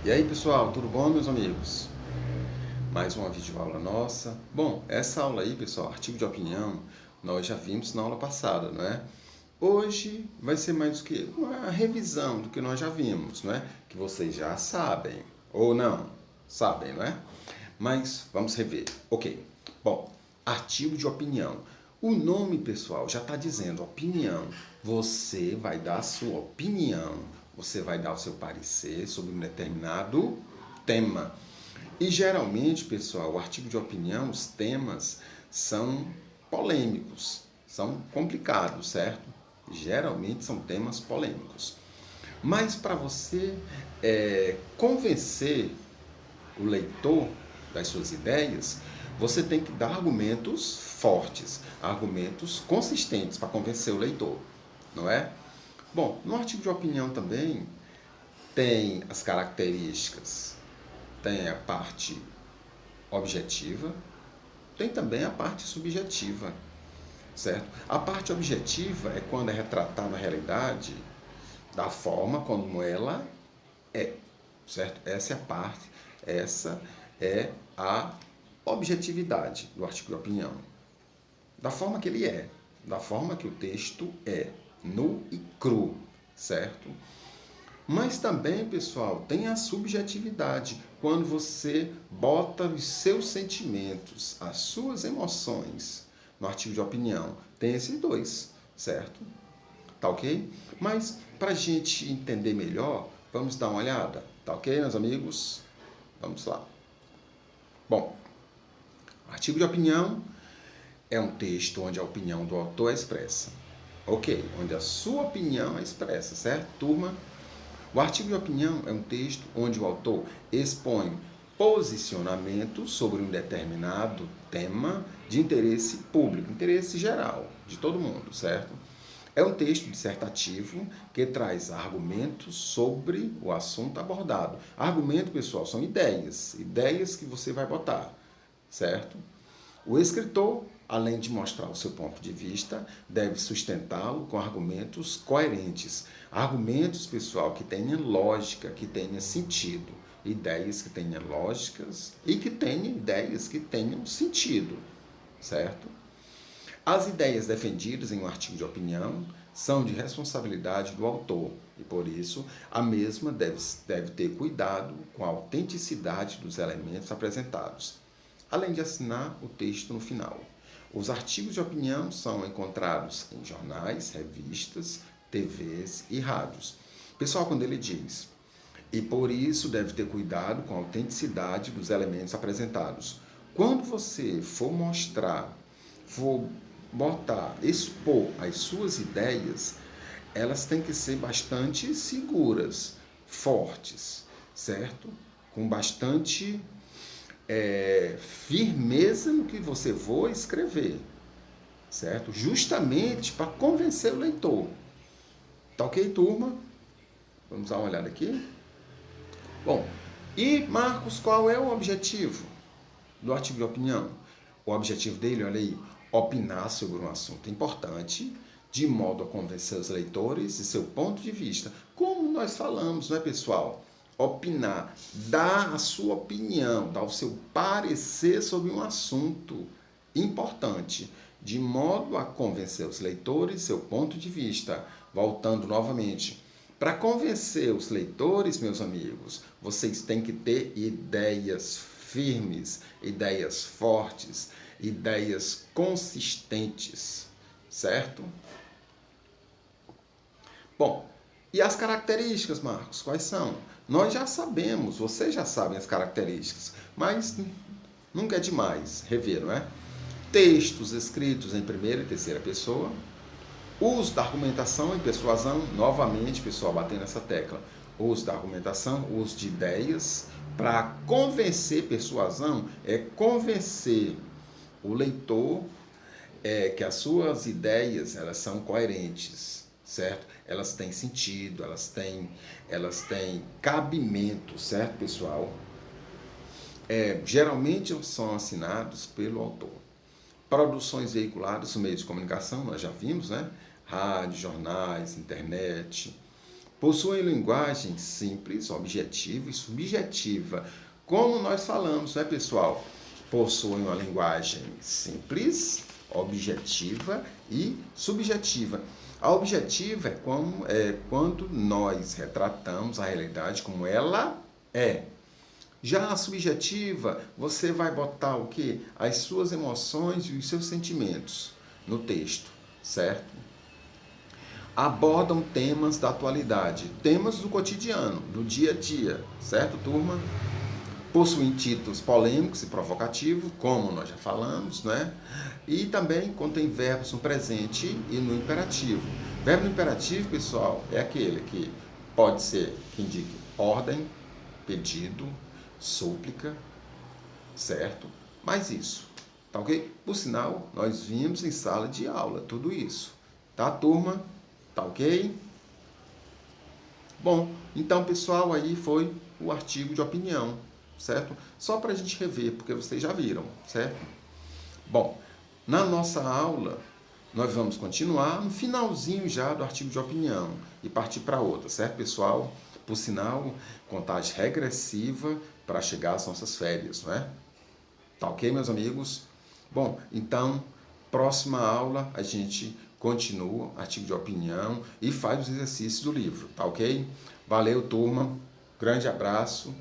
E aí pessoal, tudo bom meus amigos? Mais uma videoaula nossa. Bom, essa aula aí pessoal, artigo de opinião, nós já vimos na aula passada, não é? Hoje vai ser mais do que uma revisão do que nós já vimos, não é? Que vocês já sabem, ou não, sabem, não é? Mas vamos rever. Ok. Bom, artigo de opinião. O nome, pessoal, já está dizendo opinião. Você vai dar a sua opinião. Você vai dar o seu parecer sobre um determinado tema. E geralmente, pessoal, o artigo de opinião, os temas são polêmicos, são complicados, certo? Geralmente são temas polêmicos. Mas para você convencer o leitor das suas ideias, você tem que dar argumentos fortes, argumentos consistentes para convencer o leitor, não é? Bom, no artigo de opinião também tem as características, tem a parte objetiva, tem também a parte subjetiva, certo? A parte objetiva é quando é retratada a realidade da forma como ela é, certo? Essa é a objetividade do artigo de opinião. Da forma que ele é, da forma que o texto é, nu e cru, certo? Mas também, pessoal, tem a subjetividade, quando você bota os seus sentimentos, as suas emoções no artigo de opinião. Tem esses dois, certo? Tá ok? Mas, para a gente entender melhor, vamos dar uma olhada. Tá ok, meus amigos? Vamos lá. Bom, artigo de opinião é um texto onde a opinião do autor é expressa. Ok, onde a sua opinião é expressa, certo, turma? O artigo de opinião é um texto onde o autor expõe posicionamento sobre um determinado tema de interesse público, interesse geral, de todo mundo, certo? É um texto dissertativo que traz argumentos sobre o assunto abordado. Argumento, pessoal, são ideias, ideias que você vai botar, certo? O escritor, além de mostrar o seu ponto de vista, deve sustentá-lo com argumentos coerentes. Argumentos, pessoal, que tenham lógica, que tenham sentido. Ideias que tenham lógicas e que tenham ideias que tenham sentido, certo? As ideias defendidas em um artigo de opinião são de responsabilidade do autor e, por isso, a mesma deve ter cuidado com a autenticidade dos elementos apresentados, além de assinar o texto no final. Os artigos de opinião são encontrados em jornais, revistas, TVs e rádios. Pessoal, quando ele diz, e por isso deve ter cuidado com a autenticidade dos elementos apresentados. Quando você for mostrar, for botar, expor as suas ideias, elas têm que ser bastante seguras, fortes, certo? Com bastante firmeza no que você for escrever, certo? Justamente para convencer o leitor. Tá ok, turma? Vamos dar uma olhada aqui. Bom, e Marcos, qual é o objetivo do artigo de opinião? O objetivo dele, olha aí, opinar sobre um assunto importante, de modo a convencer os leitores de seu ponto de vista. Como nós falamos, não é, pessoal? Opinar, dar a sua opinião, dar o seu parecer sobre um assunto importante, de modo a convencer os leitores de seu ponto de vista. Voltando novamente, para convencer os leitores, meus amigos, vocês têm que ter ideias firmes, ideias fortes, ideias consistentes, certo? Bom, e as características, Marcos, quais são? Nós já sabemos, vocês já sabem as características, mas nunca é demais rever, não é? Textos escritos em primeira e terceira pessoa, uso da argumentação e persuasão, novamente, pessoal, batendo nessa tecla. Uso da argumentação, uso de ideias, para convencer, persuasão é convencer o leitor que as suas ideias elas são coerentes, certo? Elas têm sentido, elas têm cabimento, certo, pessoal? Geralmente são assinados pelo autor. Produções veiculadas no meio de comunicação, nós já vimos, né? Rádio, jornais, internet. Possuem linguagem simples, objetiva e subjetiva. Como nós falamos, né, pessoal? Possuem uma linguagem simples, objetiva e subjetiva. A objetiva é quando nós retratamos a realidade como ela é. Já a subjetiva, você vai botar o quê? As suas emoções e os seus sentimentos no texto, certo? Abordam temas da atualidade, temas do cotidiano, do dia a dia, certo, turma? Possuem títulos polêmicos e provocativos, como nós já falamos, né? E também contém verbos no presente e no imperativo. Verbo no imperativo, pessoal, é aquele que pode ser que indique ordem, pedido, súplica, certo? Mas isso, tá ok? Por sinal, nós vimos em sala de aula tudo isso, tá, turma? Tá ok? Bom, então, pessoal, aí foi o artigo de opinião, certo? Só para a gente rever, porque vocês já viram, certo? Bom, na nossa aula, nós vamos continuar no finalzinho já do artigo de opinião e partir para outra, certo, pessoal? Por sinal, contagem regressiva para chegar às nossas férias, não é? Tá ok, meus amigos? Bom, então, próxima aula a gente continua artigo de opinião e faz os exercícios do livro, tá ok? Valeu, turma. Grande abraço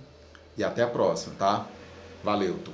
e até a próxima, tá? Valeu, turma.